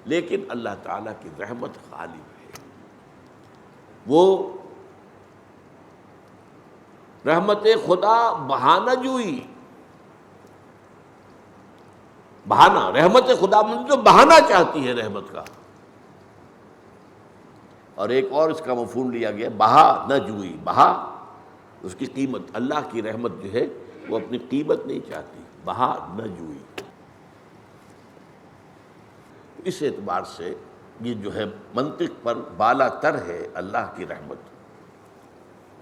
لیکن اللہ تعالیٰ کی رحمت غالب ہے. وہ رحمت خدا بہانہ جوئی بہانہ، رحمت خداوند جو بہانہ چاہتی ہے رحمت کا. اور ایک اور اس کا مفہوم لیا گیا، بہا نہ جوئی، بہا اس کی قیمت. اللہ کی رحمت جو ہے وہ اپنی قیمت نہیں چاہتی، بہا نہ جوئی. اس اعتبار سے یہ جو ہے منطق پر بالا تر ہے اللہ کی رحمت.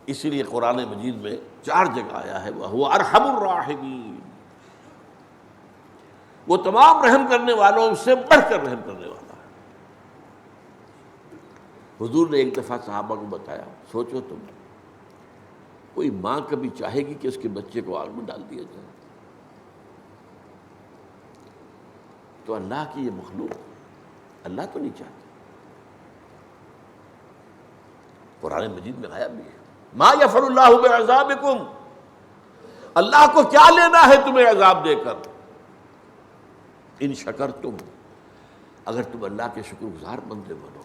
اسی لیے قرآن مجید میں 4 جگہ آیا ہے وَهُوَ أَرْحَمُ الرَّاحِمِينَ، وہ تمام رحم کرنے والوں سے بڑھ کر رحم کرنے والا ہے. حضور نے ایک دفعہ صحابہ کو بتایا، سوچو تم، کوئی ماں کبھی چاہے گی کہ اس کے بچے کو آگ میں ڈال دیا جائے؟ تو اللہ کی یہ مخلوق، اللہ تو نہیں چاہتا. قرآن مجید میں آیا بھی ہے، ما یفعل اللہ بعذابکم، اللہ کو کیا لینا ہے تمہیں عذاب دے کر، ان شکرتم، اگر تم اللہ کے شکر گزار بندے بنو.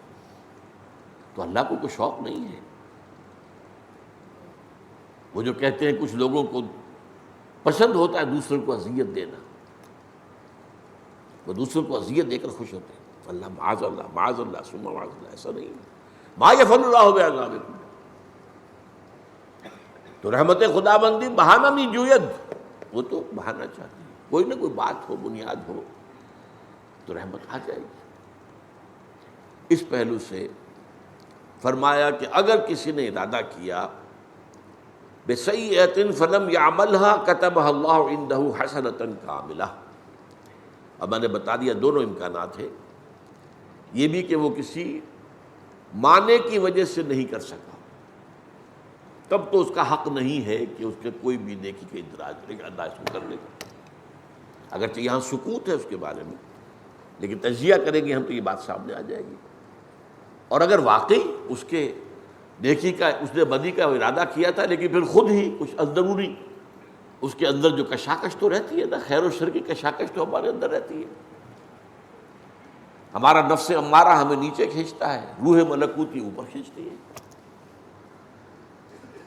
تو اللہ کو کوئی شوق نہیں ہے. وہ جو کہتے ہیں کچھ لوگوں کو پسند ہوتا ہے دوسروں کو اذیت دینا، وہ دوسروں کو اذیت دے کر خوش ہوتے ہیں. اللہ معاذ اللہ معاذ اللہ ثم معاذ اللہ، ایسا نہیں ہے. ما یفعل اللہ بعذابکم. تو رحمت خداوندی بہانہ نہیں جوید، وہ تو بہانہ چاہتی ہے، کوئی نہ کوئی بات ہو، بنیاد ہو تو رحمت آ جائے گی. اس پہلو سے فرمایا کہ اگر کسی نے ارادہ کیا بسیئۃ فلم یعملها کتبها اللہ عنده حسنۃ کاملہ. اب میں نے بتا دیا دونوں امکانات ہیں. یہ بھی کہ وہ کسی معنی کی وجہ سے نہیں کر سکا، تب تو اس کا حق نہیں ہے کہ اس کے کوئی بھی نیکی کا اندراج کرنے کا. اگرچہ یہاں سکوت ہے اس کے بارے میں، لیکن تجزیہ کریں گے ہم تو یہ بات سامنے آ جائے گی. اور اگر واقعی اس کے نیکی کا، اس نے بدی کا ارادہ کیا تھا لیکن پھر خود ہی کچھ اندرونی اس کے اندر جو کشاکش تو رہتی ہے نا، خیر و شر کی کشاکش تو ہمارے اندر رہتی ہے. ہمارا نفس امارہ ہمیں نیچے کھینچتا ہے، روح ملکوتی اوپر کھینچتی ہے.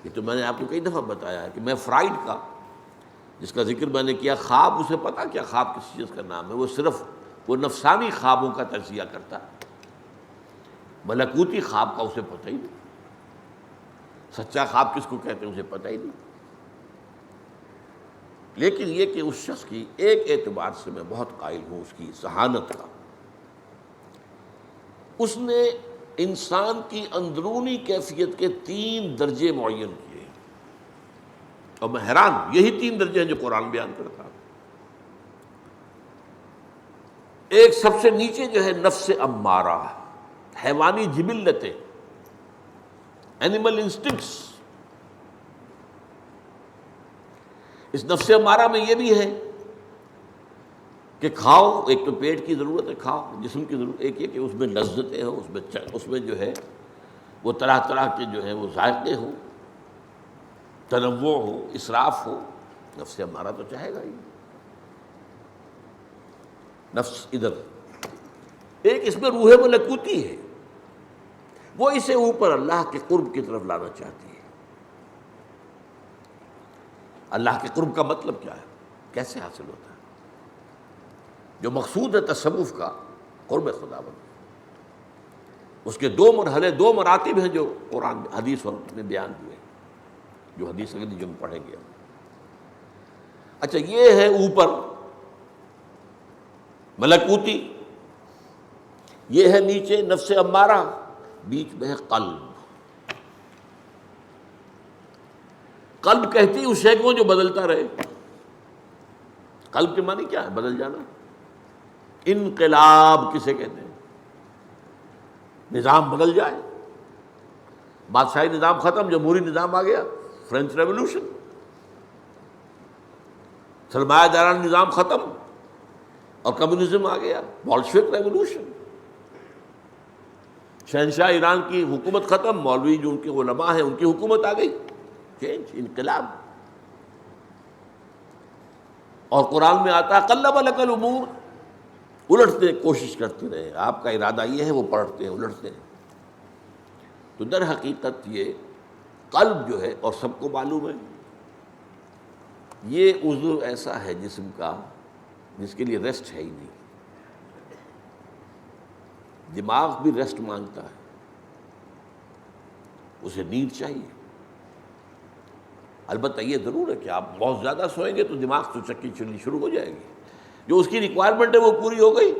یہ تو میں نے آپ کو کئی دفعہ بتایا ہے کہ میں فرائڈ کا، جس کا ذکر میں نے کیا، خواب اسے پتا کیا خواب کس چیز کا نام ہے، وہ صرف وہ نفسانی خوابوں کا تجزیہ کرتا ہے، ملکوتی خواب کا اسے پتہ ہی نہیں. سچا خواب کس کو کہتے ہیں اسے پتہ ہی نہیں. لیکن یہ کہ اس شخص کی ایک اعتبار سے میں بہت قائل ہوں اس کی ذہانت کا، اس نے انسان کی اندرونی کیفیت کے 3 درجے معین کیے، اور میں حیران ہوں یہی 3 درجے ہیں جو قرآن بیان کرتا ہے. ایک سب سے نیچے جو ہے نفس امارہ، حیوانی جبلتیں، اینیمل انسٹنکٹس. اس نفس امارہ میں یہ بھی ہے کہ کھاؤ، ایک تو پیٹ کی ضرورت ہے، کھاؤ، جسم کی ضرورت، ایک یہ کہ اس میں لذتیں ہوں، اس میں جو ہے وہ طرح طرح کے جو ہے وہ ذائقے ہوں، تنوع ہو، اسراف ہو. نفس امارہ تو چاہے گا ہی. نفس ادھر. ایک اس میں روح ملکوتی ہے، وہ اسے اوپر اللہ کے قرب کی طرف لانا چاہتی ہے. اللہ کے قرب کا مطلب کیا ہے، کیسے حاصل ہوتا ہے؟ جو مقصود ہے تصوف کا، قرب خداوند، اس کے 2 مرحلے، 2 مراتب ہیں جو قرآن حدیث میں بیان ہوئے، جو حدیث اگلی جو ہم پڑھیں گے. اچھا، یہ ہے اوپر ملکوتی، یہ ہے نیچے نفس امارہ، بیچ میں ہے قلب. قلب کہتی اس شے کو جو بدلتا رہے. قلب کے معنی کیا ہے؟ بدل جانا. انقلاب کسے کہتے ہیں؟ نظام بدل جائے. بادشاہی نظام ختم، جمہوری نظام آ گیا، فرینچ ریولوشن. سرمایہ دارانہ نظام ختم اور کمیونزم آ گیا، بولشوک ریولوشن. شہنشاہ ایران کی حکومت ختم، مولوی جو ان کے علماء ہیں ان کی حکومت آ گئی. چینج، انقلاب. اور قرآن میں آتا ہے قلب لک الامور، الٹتے کوشش کرتے رہے، آپ کا ارادہ یہ ہے، وہ پلٹتے ہیں، الٹتے ہیں. تو در حقیقت یہ قلب جو ہے، اور سب کو معلوم ہے یہ عضو ایسا ہے جسم کا جس کے لیے ریسٹ ہے ہی نہیں. دماغ بھی ریسٹ مانگتا ہے، اسے نیند چاہیے. البتہ یہ ضرور ہے کہ آپ بہت زیادہ سوئیں گے تو دماغ تو چکی چلنی شروع ہو جائے گی. جو اس کی ریکوائرمنٹ ہے وہ پوری ہو گئی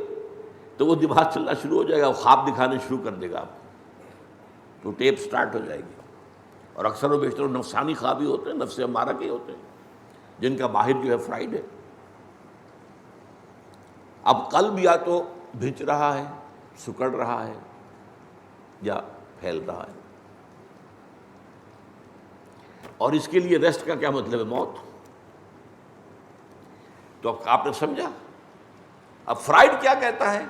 تو وہ دماغ چلنا شروع ہو جائے گا، وہ خواب دکھانے شروع کر دے گا آپ کو، تو ٹیپ سٹارٹ ہو جائے گی. اور اکثر و بیشتر نفسانی خواب ہی ہوتے ہیں، نفس امارہ کے ہوتے ہیں، جن کا ماہر جو ہے فرائیڈ ہے. اب قلب یا تو بھنچ رہا ہے، سکڑ رہا ہے، یا پھیل رہا ہے. اور اس کے لیے ریسٹ کا کیا مطلب ہے؟ موت. تو اب آپ نے سمجھا. اب فرائیڈ کیا کہتا ہے؟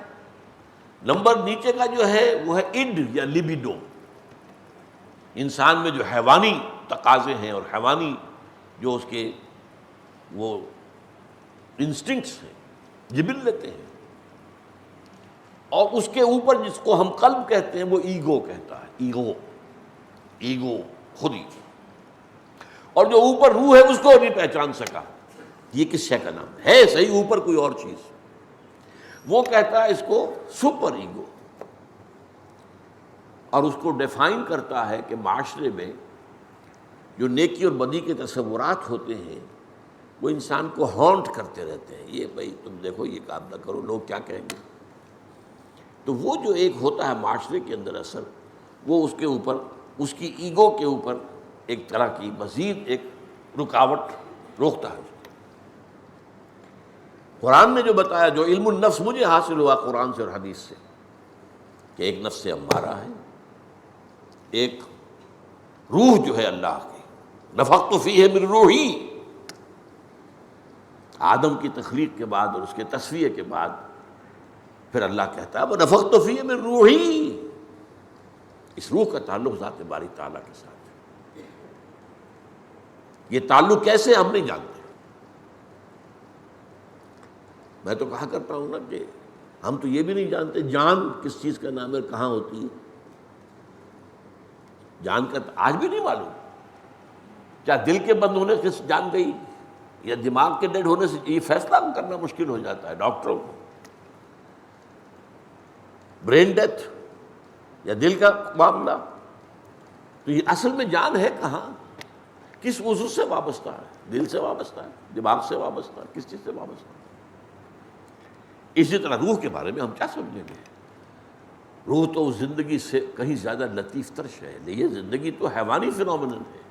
نمبر نیچے کا جو ہے وہ ہے اڈ یا لیبیڈو. انسان میں جو حیوانی تقاضے ہیں اور حیوانی جو اس کے وہ انسٹنکٹس ہیں، جبلتیں ہیں، اور اس کے اوپر جس کو ہم قلب کہتے ہیں وہ ایگو کہتا ہے. ایگو خودی. اور جو اوپر روح ہے اس کو نہیں پہچان سکا یہ کس شے کا نام ہے صحیح اوپر کوئی اور چیز. وہ کہتا ہے اس کو سپر ایگو، اور اس کو ڈیفائن کرتا ہے کہ معاشرے میں جو نیکی اور بدی کے تصورات ہوتے ہیں وہ انسان کو ہانٹ کرتے رہتے ہیں. یہ بھائی تم دیکھو یہ کام نہ کرو، لوگ کیا کہیں گے. تو وہ جو ایک ہوتا ہے معاشرے کے اندر اثر، وہ اس کے اوپر، اس کی ایگو کے اوپر ایک طرح کی مزید ایک رکاوٹ روکتا ہے. قرآن نے جو بتایا، جو علم النفس مجھے حاصل ہوا قرآن سے اور حدیث سے، کہ ایک نفس امارہ ہے، ایک روح جو ہے اللہ کی، نفخت فیہ من روحی. آدم کی تخلیق کے بعد اور اس کے تصفیہ کے بعد پھر اللہ کہتا ہے وَنَفَخْتُ فِيهِ مِن رُوحِي. اس روح کا تعلق ذات باری تعالیٰ کے ساتھ ہے. یہ تعلق کیسے ہم نہیں جانتے. میں تو کہا کرتا ہوں نا کہ ہم تو یہ بھی نہیں جانتے جان کس چیز کا نام ہے، کہاں ہوتی ہے. جان کا آج بھی نہیں معلوم. کیا دل کے بند ہونے سے جان گئی یا دماغ کے ڈیڈ ہونے سے؟ یہ فیصلہ کرنا مشکل ہو جاتا ہے ڈاکٹروں کو. برین ڈیتھ یا دل کا معاملہ، تو یہ اصل میں جان ہے کہاں، کس عضو سے وابستہ ہے؟ دل سے وابستہ ہے، دماغ سے وابستہ ہے، کس چیز سے وابستہ ہے؟ اسی طرح روح کے بارے میں ہم کیا سمجھیں گے؟ روح تو زندگی سے کہیں زیادہ لطیف تر شے ہے. یہ زندگی تو حیوانی فینومینن ہے.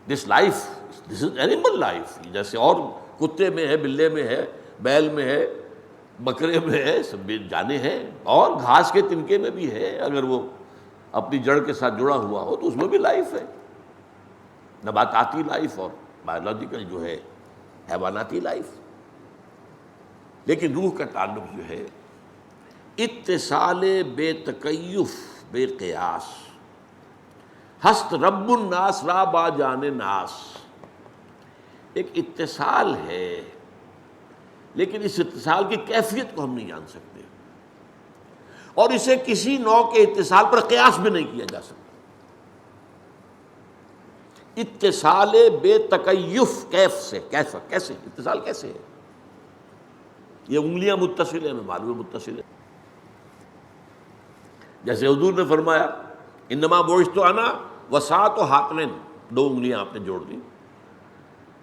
This life, this is animal life. جیسے اور کتے میں ہے، بلے میں ہے، بیل میں ہے، بکرے میں ہے، سب جانے ہیں، اور گھاس کے تنکے میں بھی ہے. اگر وہ اپنی جڑ کے ساتھ جڑا ہوا ہو تو اس میں بھی لائف ہے. نباتاتی لائف اور بایولوجیکل جو ہے حیواناتی لائف. لیکن روح کا تعلق جو ہے اتصال بے تکیف بے قیاس، ہست رب الناس را با جان ناس. ایک اتصال ہے، لیکن اس اتصال کی کیفیت کو ہم نہیں جان سکتے، اور اسے کسی نوع کے اتصال پر قیاس بھی نہیں کیا جا سکتا. اتصال بے تکیف، کیف سے، کیسے اتصال کیسے ہے؟ یہ انگلیاں متصل ہیں، میں معلوم متصل ہے. جیسے حضور نے فرمایا انما بعثت انا وساط و ہاتمین، 2 انگلیاں آپ نے جوڑ دی.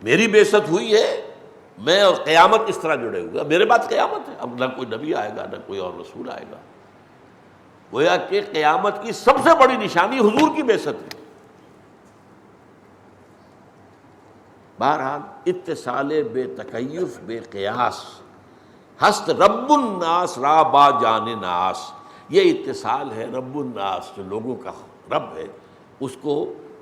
میری بعثت ہوئی ہے، میں اور قیامت اس طرح جڑے ہوئے. میرے بعد قیامت ہے، اب نہ کوئی نبی آئے گا نہ کوئی اور رسول آئے گا. گویا کہ قیامت کی سب سے بڑی نشانی حضور کی بعثت ہے. بہرحال اتصال بے تکیف بے قیاس، ہست رب الناس را با جان ناس. یہ اتصال ہے رب الناس، جو لوگوں کا رب ہے، اس کو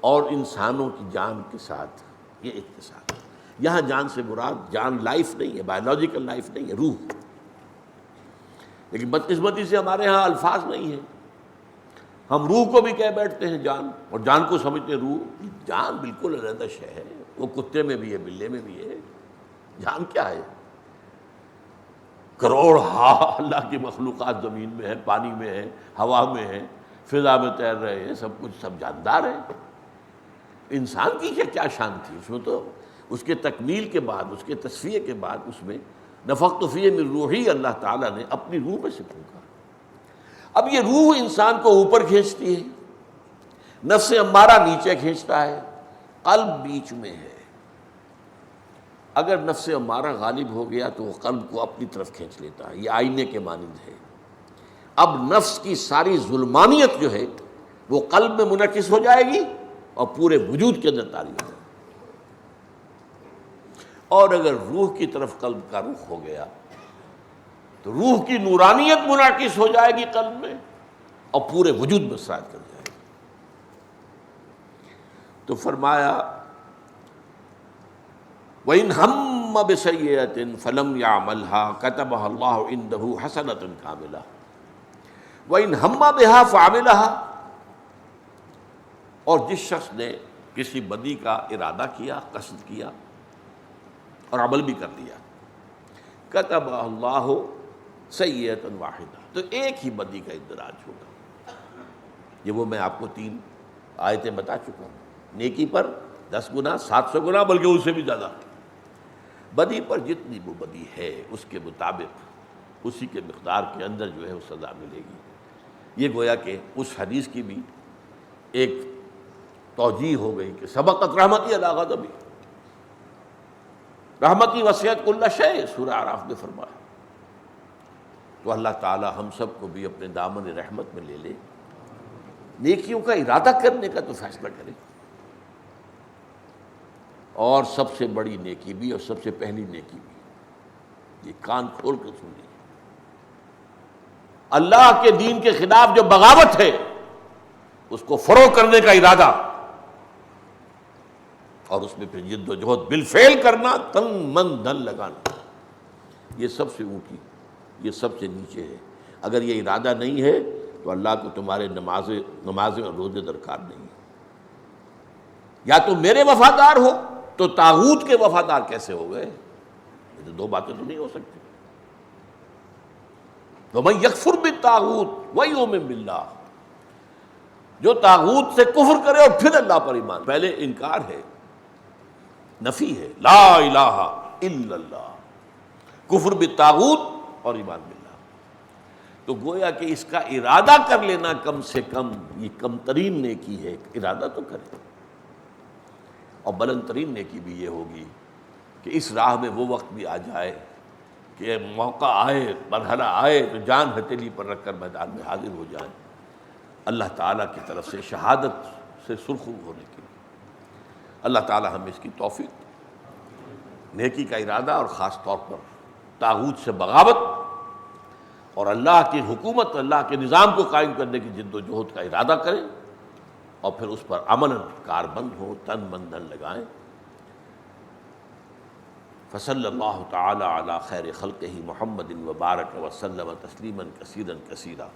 اور انسانوں کی جان کے ساتھ. یہ اتصال ہے. یہاں جان سے مراد جان لائف نہیں ہے، بایولوجیکل لائف نہیں ہے، روح. لیکن بدقسمتی سے ہمارے ہاں الفاظ نہیں ہیں. ہم روح کو بھی کہہ بیٹھتے ہیں جان، اور جان کو سمجھتے ہیں روح. جان بالکل علیحدہ شے ہے. وہ کتے میں بھی ہے، بلے میں بھی ہے. جان کیا ہے؟ کروڑ اللہ کی مخلوقات زمین میں ہے، پانی میں ہے، ہوا میں ہے، فضا میں تیر رہے ہیں، سب کچھ، سب جاندار ہیں. انسان کی کیا شان تھی؟ اس میں تو اس کے تکمیل کے بعد، اس کے تصفیے کے بعد اس میں نفخت فیہ من روحی، اللہ تعالیٰ نے اپنی روح میں سے پھونکا۔ اب یہ روح انسان کو اوپر کھینچتی ہے، نفس امارہ نیچے کھینچتا ہے، قلب بیچ میں ہے۔ اگر نفس امارہ غالب ہو گیا تو وہ قلب کو اپنی طرف کھینچ لیتا ہے، یہ آئینے کے مانند ہے۔ اب نفس کی ساری ظلمانیت جو ہے وہ قلب میں منعکس ہو جائے گی اور پورے وجود کے اندر طاری ہو جائے گی۔ اور اگر روح کی طرف قلب کا رخ ہو گیا تو روح کی نورانیت منعکس ہو جائے گی قلب میں اور پورے وجود میں سرایت کر جائے گی۔ تو فرمایا وَإِنْ هَمَّ بِسَيِّئَةٍ فَلَمْ يَعْمَلْهَا كَتَبَهَا اللَّهُ عِنْدَهُ حَسَنَةً كَامِلَةً وَإِنْ هَمَّ بِهَا فَعَمِلَهَا، اور جس شخص نے کسی بدی کا ارادہ کیا، قصد کیا اور عمل بھی کر لیا، كَتَبَهَا اللَّهُ سَيِّئَةً وَاحِدَةً، تو ایک ہی بدی کا اندراج ہوگا۔ یہ وہ میں آپ کو 3 آیتیں بتا چکا ہوں۔ نیکی پر 10 گنا، 700 گنا، بلکہ اس سے بھی زیادہ۔ بدی پر جتنی وہ بدی ہے اس کے مطابق اسی کے مقدار کے اندر جو ہے وہ سزا ملے گی۔ یہ گویا کہ اس حدیث کی بھی ایک توجیہ ہو گئی کہ سبقت رحمتی علی غضبی، رحمتی وسعت کل شیء، سورہ اعراف میں فرمایا۔ تو اللہ تعالی ہم سب کو بھی اپنے دامن رحمت میں لے لے، نیکیوں کا ارادہ کرنے کا تو فیصلہ کرے، اور سب سے بڑی نیکی بھی اور سب سے پہلی نیکی بھی، یہ کان کھول کر سن لیجیے، اللہ کے دین کے خلاف جو بغاوت ہے اس کو فروغ کرنے کا ارادہ، اور اس میں پھر جد و جہد بالفعل کرنا، تن من دھن لگانا، یہ سب سے اونچی، یہ سب سے نیچے ہے۔ اگر یہ ارادہ نہیں ہے تو اللہ کو تمہارے نمازیں اور روزے درکار نہیں ہے۔ یا تو میرے وفادار ہو تو طاغوت کے وفادار کیسے ہو گئے؟ یہ تو 2 باتیں تو نہیں ہو سکتی۔ وَمَن يَكْفُرْ بِالطَّاغُوتِ وَيُؤْمِن بِاللَّهِ، جو طاغوت سے کفر کرے اور پھر اللہ پر ایمان، پہلے انکار ہے، نفی ہے، لا الہ الا اللہ، کفر بالطاغوت اور ایمان باللہ۔ تو گویا کہ اس کا ارادہ کر لینا کم سے کم یہ کم ترین نیکی ہے، ارادہ تو کرے۔ اور بلند ترین نیکی بھی یہ ہوگی کہ اس راہ میں وہ وقت بھی آ جائے کہ موقع آئے، مرحلہ آئے تو جان ہتھیلی پر رکھ کر میدان میں حاضر ہو جائیں اللہ تعالیٰ کی طرف سے شہادت سے سرخرو ہونے کے لیے۔ اللہ تعالیٰ ہمیں اس کی توفیق، نیکی کا ارادہ اور خاص طور پر طاغوت سے بغاوت اور اللہ کی حکومت، اللہ کے نظام کو قائم کرنے کی جد و جہد کا ارادہ کریں اور پھر اس پر عملاً کاربند ہو، تن من دھن لگائیں۔ فصلی اللہ تعالی علی خیر خلقہ محمد وبارک وسلم تسلیما کثیرا کثیرا۔